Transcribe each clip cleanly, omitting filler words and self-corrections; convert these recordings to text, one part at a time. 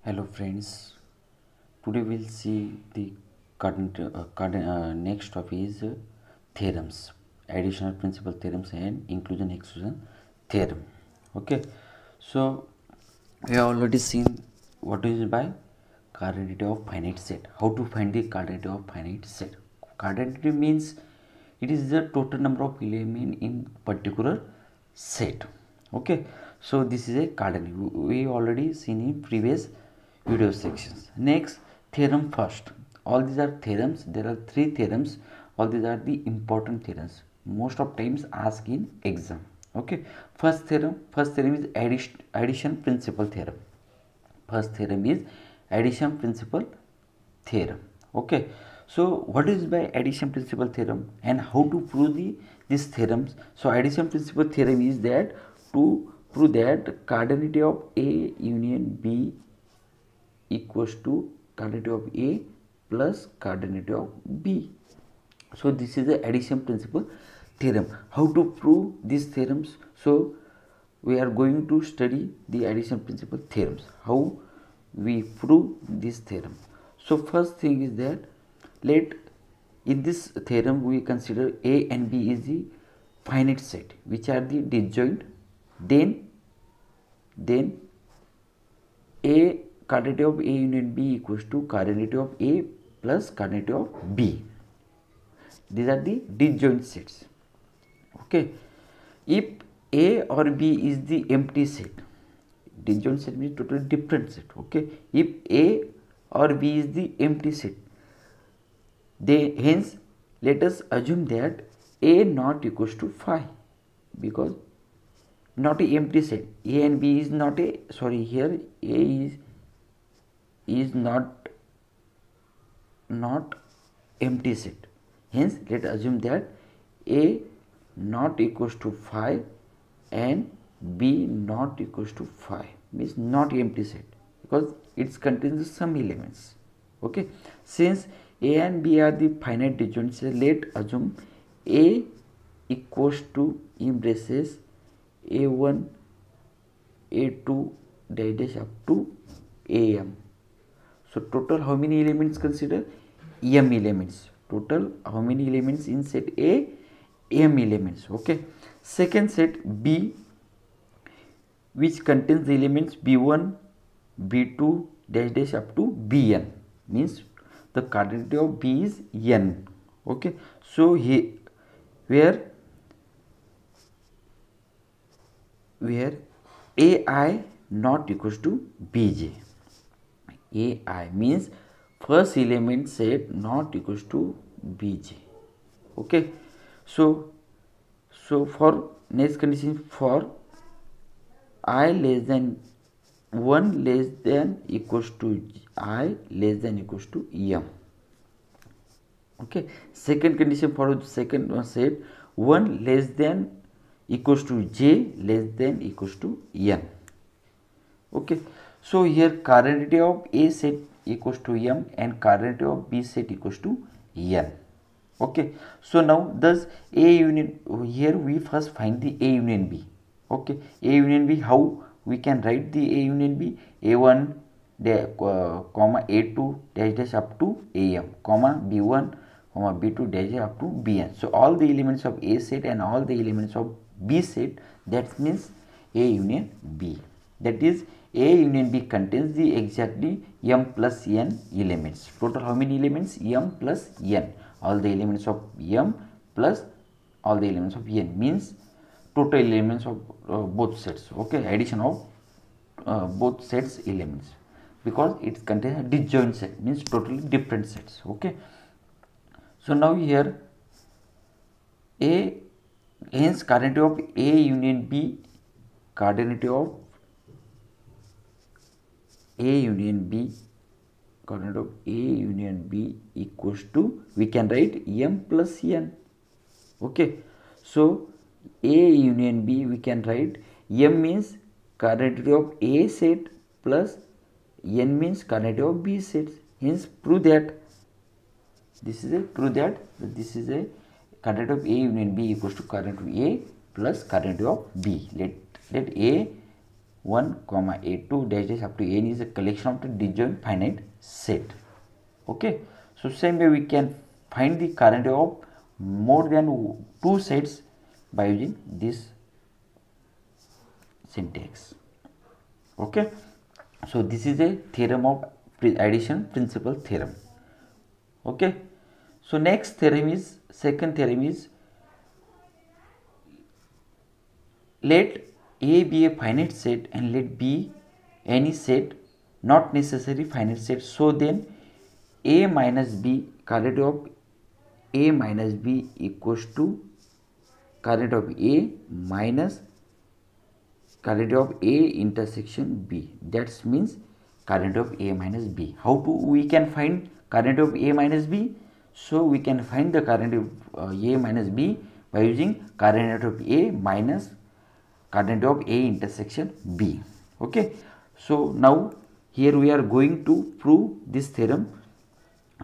Hello friends, today we'll see the next topic is theorems, additional principal theorems and inclusion exclusion theorem. Okay, so we have already seen what is by cardinality of finite set. How to find the cardinality of finite set? Cardinality means it is the total number of elements in particular set. Okay, so this is a cardinality. We already seen in previous video sections. Next, theorem first. All these are theorems. There are three theorems. All these are the important theorems. Most of times asked in exam. Okay, first theorem is addition principle theorem. First theorem is addition principle theorem. Okay, so what is by addition principle theorem and how to prove these theorems? So addition principle theorem is that to prove that cardinality of A union B equals to cardinality of A plus cardinality of B. So this is the addition principle theorem. How to prove these theorems? So we are going to study the addition principle theorems. How we prove this theorem? So first thing is that let in this theorem we consider A and B is the finite set which are the disjoint. Then A cardinality of A union B equals to cardinality of A plus cardinality of B. These are the disjoint sets. Okay, if A or B is the empty set, disjoint set means totally different set. Okay, if A or B is the empty set, hence let us assume that A not equals to phi, because not a empty set. A and B is not a, sorry, here A is not empty set. Hence let us assume that A not equals to phi and B not equals to phi, means not empty set, because it contains some elements. Okay, since A and B are the finite disjoint sets, let assume A equals to embraces A1 A2 dash up to AM. So total how many elements consider? M elements. Total how many elements in set A? M elements. Okay. Second set B, which contains the elements B1, B2 dash up to Bn, means the cardinality of B is n. Okay. So here where AI not equals to Bj. AI means first element set not equals to Bj. Okay, so for next condition, for I less than 1 less than equals to I less than equals to M. Okay, second condition for the second one set 1 less than equals to J less than equals to N. Okay, so here cardinality of A set equals to M and cardinality of B set equals to N. Okay, so now thus A union, here we first find the A union B. Okay, A union B, how we can write the A union B? A1 comma A2 dash up to AM comma B1 comma B2 dash up to Bn. So all the elements of A set and all the elements of B set, that means A union B. That is A union B contains the exactly M plus N elements. Total how many elements? M plus N. All the elements of M plus all the elements of N means total elements of both sets. Okay, addition of both sets elements, because it contains a disjoint set, means totally different sets. Okay, so now here A, hence cardinality of A union B, cardinality of A union B, cardinality of A union B equals to, we can write M plus N. Okay, so A union B we can write M means cardinality of A set plus N means cardinality of B sets. Hence prove that this is a cardinality of A union B equals to cardinality of A plus cardinality of B. Let A 1 comma a2 dash dash up to n is a collection of the disjoint finite set. Okay, so same way we can find the current of more than two sets by using this syntax. Okay, so this is a theorem of addition principle theorem. Okay, so next theorem is, second theorem is, let A be a finite set and let B any set not necessary finite set. So then A minus B, current of A minus B equals to current of A minus current of A intersection B. That means current of A minus B. How to we can find current of A minus B? So we can find the current of A minus B by using current of A minus current of A intersection B. Okay, so now here we are going to prove this theorem.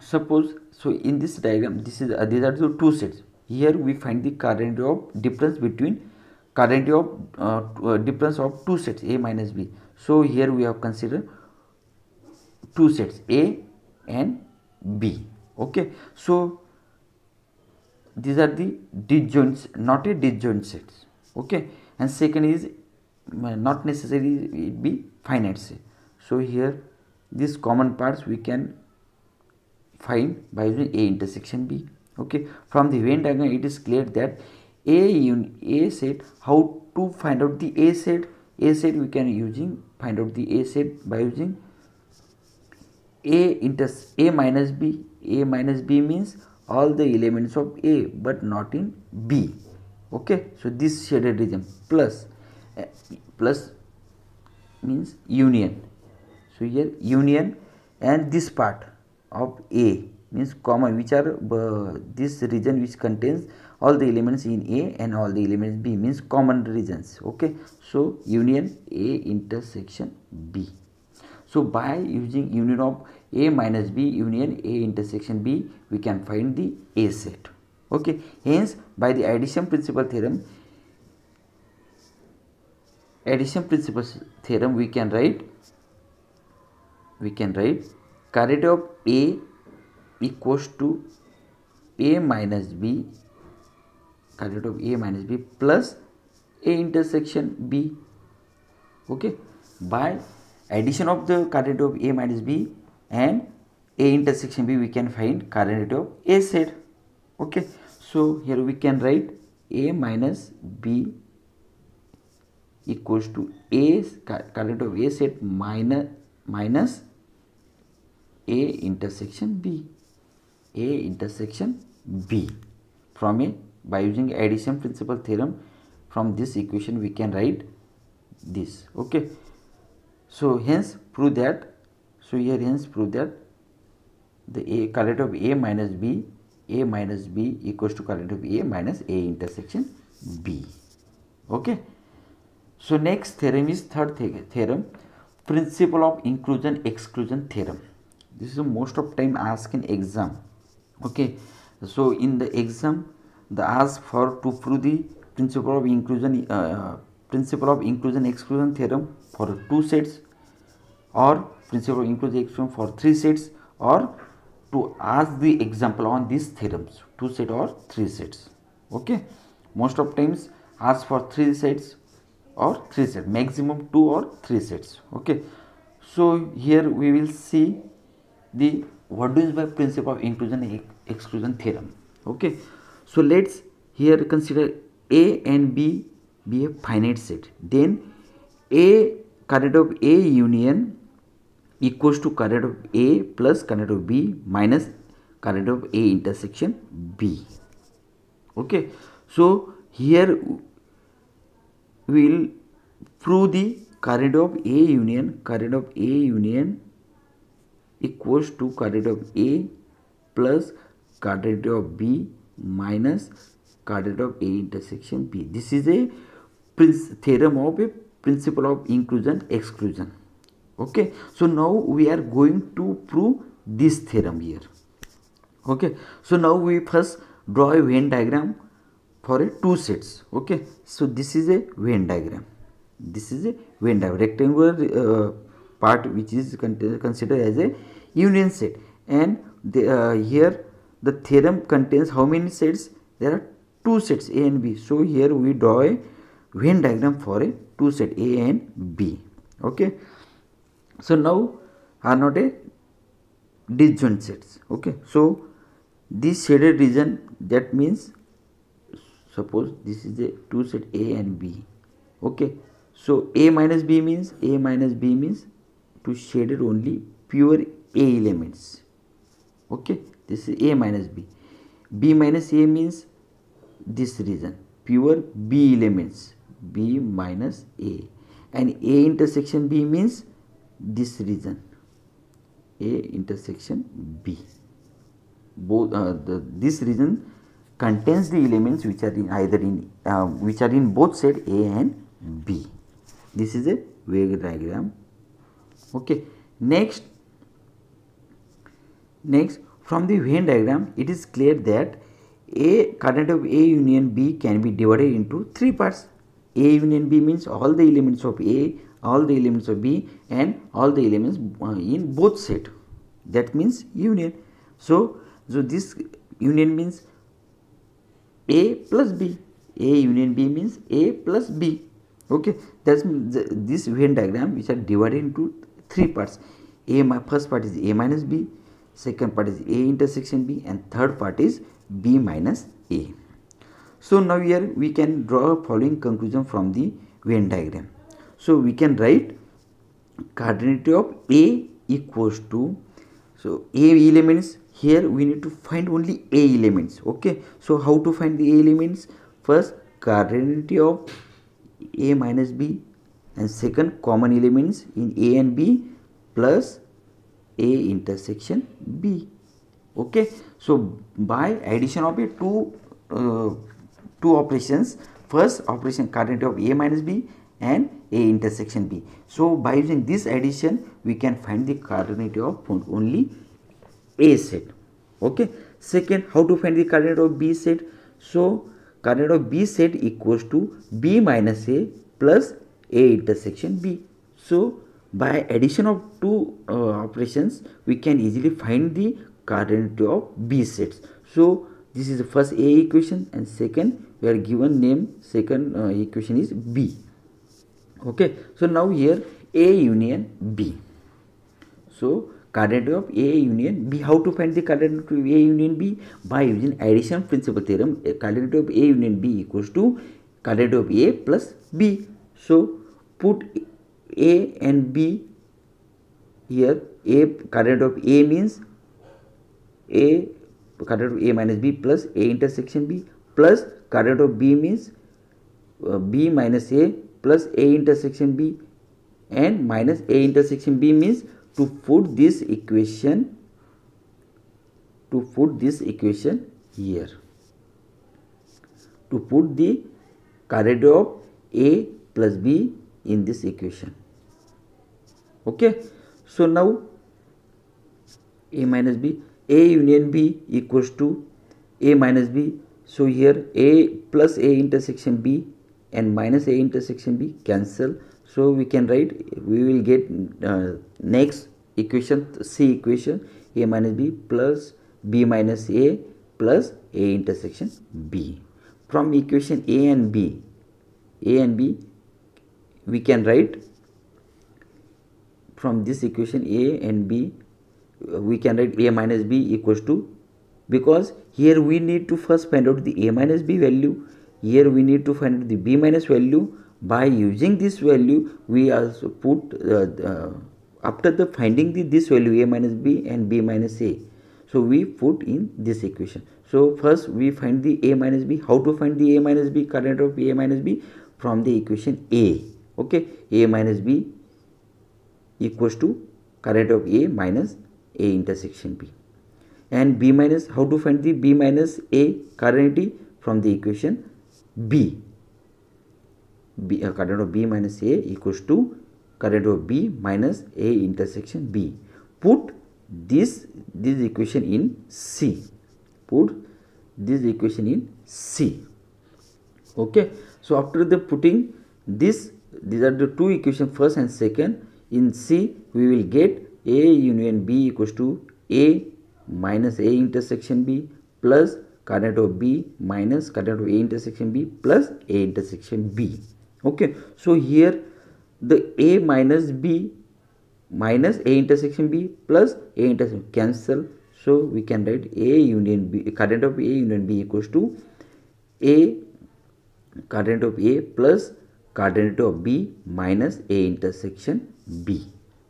Suppose, so in this diagram, this is these are the two sets. Here we find the current of difference between current of difference of two sets A minus B. So here we have considered two sets A and B. Okay, so these are the disjoints, not a disjoint sets. Okay, and second is not necessarily it be finite set. So here these common parts we can find by using A intersection B. Okay, from the Venn diagram it is clear that A set, how to find out the A set? A set we can find out the A set by using A minus B. A minus B means all the elements of A but not in B. Okay, so this shaded region plus means union. So here union and this part of A means common, which are this region which contains all the elements in A and all the elements B means common regions. Okay, so union A intersection B. So by using union of A minus B union A intersection B, we can find the A set. Okay, hence by the addition principle theorem we can write current of A equals to A minus B, current of A minus B plus A intersection B. Okay, by addition of the current of A minus B and A intersection B, we can find current of A set. Okay, so here we can write A minus B equals to A current of A set minus A intersection B. A intersection B from A, by using addition principle theorem, from this equation we can write this. Okay, so hence prove that, so here hence prove that the A current of A minus B equals to current of A minus A intersection B. Okay, so next theorem is third theorem, principle of inclusion exclusion theorem. This is most of time asked in exam. Okay, so in the exam they ask for to prove the principle of inclusion exclusion theorem for two sets, or principle of inclusion exclusion for three sets, or to ask the example on these theorems, two set or three sets. Okay, most of times ask for three sets or three sets, maximum two or three sets. Okay, so here we will see the what is by principle of inclusion exclusion theorem. Okay, so let's here consider A and B be a finite set, then A current of A union equals to current of A plus current of B minus current of A intersection B. Okay, so here we will prove the current of A union equals to current of A plus current of B minus current of A intersection B. This is a theorem of a principle of inclusion exclusion. Okay, so now we are going to prove this theorem here. Okay, so now we first draw a Venn diagram for a two sets. Okay, so this is a Venn diagram. This is a Venn diagram, rectangular part which is considered as a union set. And here the theorem contains how many sets? There are two sets, A and B. So here we draw a Venn diagram for a two set A and B. Okay. So now are not a disjoint sets. Okay. So this shaded region, that means suppose this is a two set A and B. Okay. So A minus B means to shaded only pure A elements. Okay. This is A minus B. B minus A means this region, pure B elements, B minus A. And A intersection B means this region, A intersection B. Both this region contains the elements which are in either in which are in both set A and B. This is a Venn diagram. Okay. Next, from the Venn diagram, it is clear that A coordinate of A union B can be divided into three parts. A union B means all the elements of A, all the elements of B, and all the elements in both set. That means union. So this union means A plus B. A union B means A plus B. Okay, that's this Venn diagram which are divided into three parts. First part is A minus B, second part is A intersection B, and third part is B minus A. So now here we can draw a following conclusion from the Venn diagram. So we can write coordinate of A equals to, so A elements, here we need to find only A elements. Okay, so how to find the A elements? First, coordinate of A minus B, and second, common elements in A and B plus A intersection B. Okay, so by addition of a two operations, first operation coordinate of A minus B and A intersection B. So by using this addition we can find the coordinate of only A set. Okay. Second, how to find the coordinate of B set? So coordinate of B set equals to B minus A plus A intersection B. So by addition of two operations we can easily find the coordinate of B sets. So this is the first A equation, and second we are given name, second equation is B. Okay, so now here A union B. So coordinate of A union B. How to find the coordinate of A union B? By using addition principal theorem. Coordinate of A union B equals to coordinate of A plus B. So put A and B here. A coordinate of A means A coordinate of A minus B plus A intersection B, plus coordinate of B means B minus A plus A intersection B, and minus A intersection B means to put this equation here, to put the coordinate of A plus B in this equation. Okay, so now A minus B, A union B equals to A minus B. So here A plus A intersection B and minus A intersection B cancel. So we can write, we will get next equation, C equation, A minus B plus B minus A plus A intersection B. From equation A and B we can write, from this equation A and B we can write A minus B equals to, because here we need to first find out the A minus B value, here we need to find out the B minus value. By using this value we also put after the finding this value A minus B and B minus A, so we put in this equation. So first we find the A minus B. How to find the A minus B, coordinate of A minus B? From the equation A. Okay, A minus B equals to coordinate of A minus A intersection B. And B minus, how to find the B minus A coordinate? From the equation B. Coordinate of B minus A equals to coordinate of B minus A intersection B. Put this equation in C. Put this equation in C. Okay. So after the putting this these are the two equations, first and second. In C we will get A union B equals to A minus A intersection B plus coordinate of B minus coordinate of A intersection B plus A intersection B. Okay, so here the A minus B minus A intersection B plus A intersection cancel, so we can write A union B, coordinate of A union B equals to A coordinate of A plus coordinate of B minus A intersection B.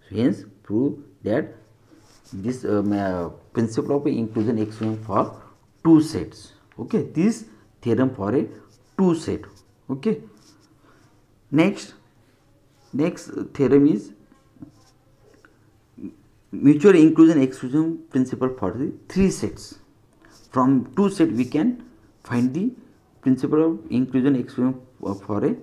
So hence prove that this principle of inclusion exclusion for two sets. Okay, this theorem for a two set. Okay, next theorem is mutual inclusion exclusion principle for the three sets. From two set we can find the principle of inclusion exclusion for a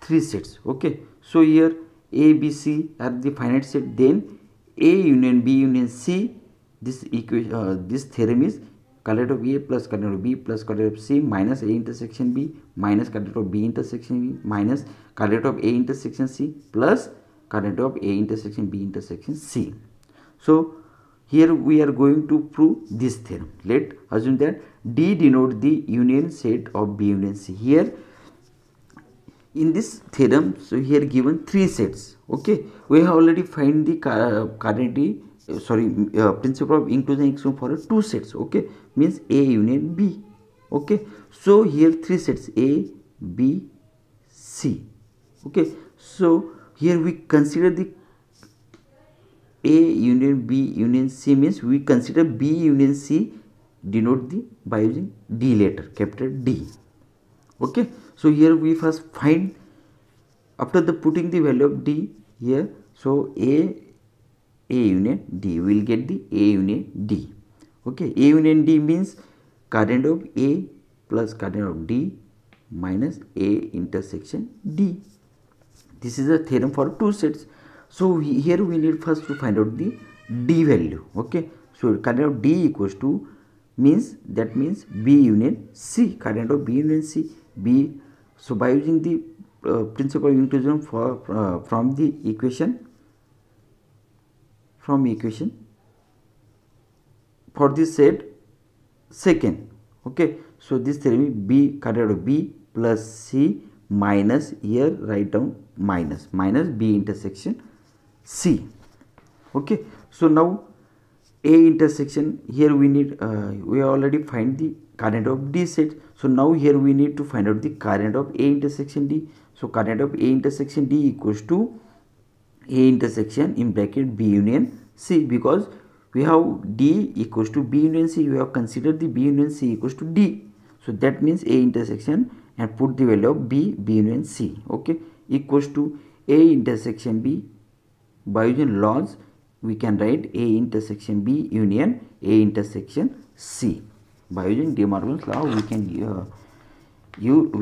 three sets. Okay, so here A, B, C are the finite set, then A union B union C, this equation this theorem is coordinate of A plus coordinate of B plus coordinate of C minus A intersection B minus coordinate of B intersection B minus coordinate of A intersection C plus coordinate of A intersection B intersection C. So here we are going to prove this theorem. Let assume that D denote the union set of B union C. Here in this theorem, so here given three sets. Okay, we have already find the principle of inclusion exclusion for two sets. Okay, means A union B. Okay, so here three sets A, B, C. Okay, so here we consider the A union B union C, means we consider B union C denote the by using D letter, capital D. Okay, so here we first find, after the putting the value of D here, so A union D, we will get the A union D. Okay, A union D means coordinate of A plus coordinate of D minus A intersection D. This is a theorem for two sets. So here we need first to find out the D value. Okay, so coordinate of D equals to means B union C, coordinate of B union C B. So by using the principle of inclusion for from equation for this set second. Okay, so this theorem is B coordinate of B plus C minus, here write down minus B intersection C. Okay, so now A intersection, here we need we already find the coordinate of D set. So now here we need to find out the coordinate of A intersection D. So coordinate of A intersection D equals to A intersection in bracket B union C, because we have D equals to B union C, we have considered the B union C equals to D. So that means A intersection and put the value of B union C. Okay, equals to A intersection B. By using laws we can write A intersection B union A intersection C. By using De Morgan's law we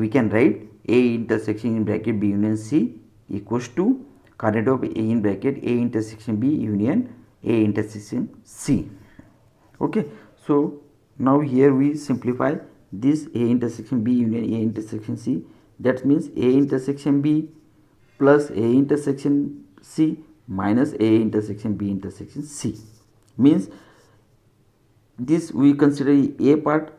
can write A intersection in bracket B union C equals to coordinate of A in bracket A intersection B union A intersection C. Okay, so now here we simplify this A intersection B union A intersection C. That means A intersection B plus A intersection C minus A intersection B intersection C, means this we consider A part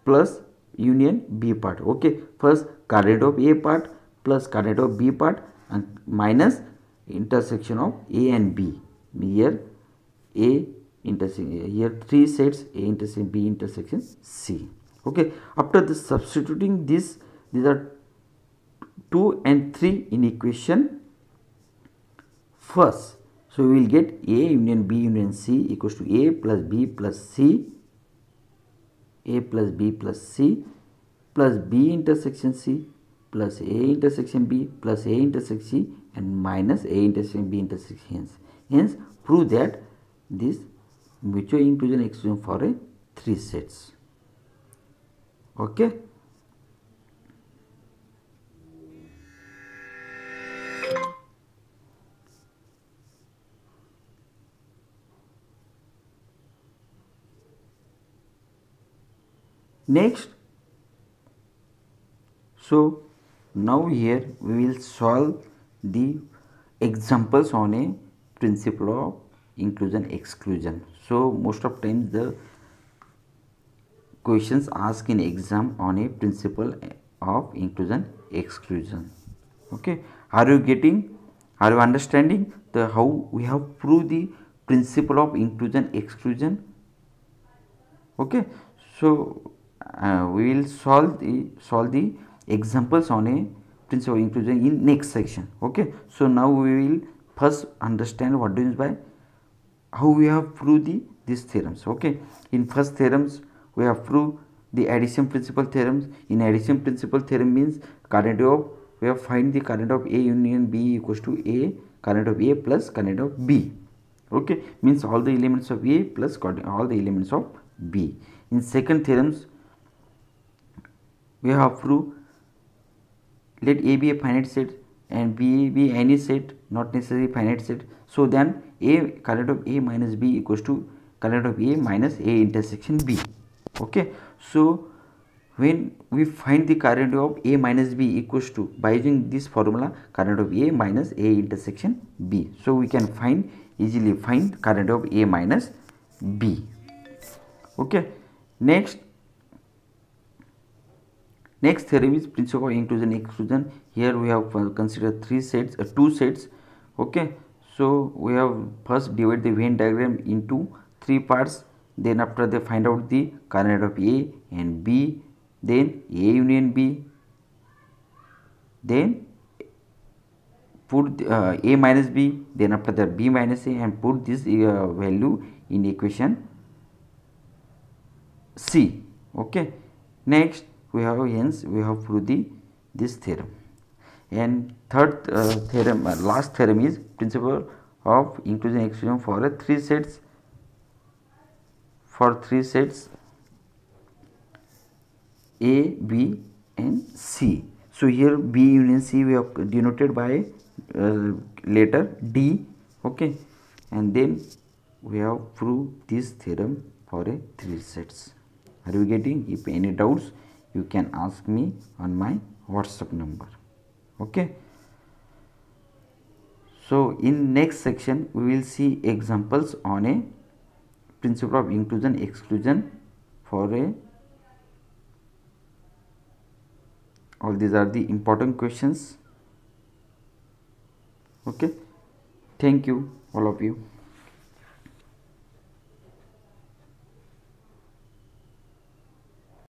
plus union B part. Okay, first coordinate of A part plus coordinate of B part and minus intersection of A and B. Here A intersection, here three sets A intersection B intersection C. Okay, after this substituting this, these are 2 and 3 in equation first. So we will get A union B union C equals to A plus B plus C, A plus B plus C plus B intersection C plus A intersection B plus A intersection C and minus A intersection B intersection. Hence prove that this mutual inclusion exclusion for a three sets. Okay. Next, so now here we will solve the examples on a principle of inclusion exclusion. So most of times the questions asked in exam on a principle of inclusion exclusion. Okay, are you getting, are you understanding the how we have proved the principle of inclusion exclusion? Okay, so we will solve the examples on a principle of inclusion in next section. Okay, so now we will first understand what is by how we have proved these theorems. Okay, in first theorems we have proved the addition principle theorems. In addition principle theorem means current of, we have find the current of A union B equals to A current of A plus current of B. Okay, means all the elements of A plus all the elements of B. In second theorems we have proved let A be a finite set and B be any set, not necessarily finite set. So then A current of A minus B equals to current of A minus A intersection B. Okay, so when we find the current of A minus B equals to, by using this formula, current of A minus A intersection B, so we can find easily find current of A minus B. Okay, next theorem is principle of inclusion exclusion. Here we have considered two sets. Okay, so we have first divide the Venn diagram into three parts, then after they find out the current of A and B, then A union B, then put A minus B, then after that B minus A, and put this value in equation C. Okay, next we have, hence we have proved this theorem. And third theorem, last theorem is principle of inclusion exclusion for a three sets, A, B and C. So here B union C we have denoted by letter D. Okay, and then we have proved this theorem for a three sets. Are you getting? If any doubts, you can ask me on my WhatsApp number. Okay, so in next section we will see examples on a principle of inclusion exclusion for a, all these are the important questions. Okay, thank you all of you.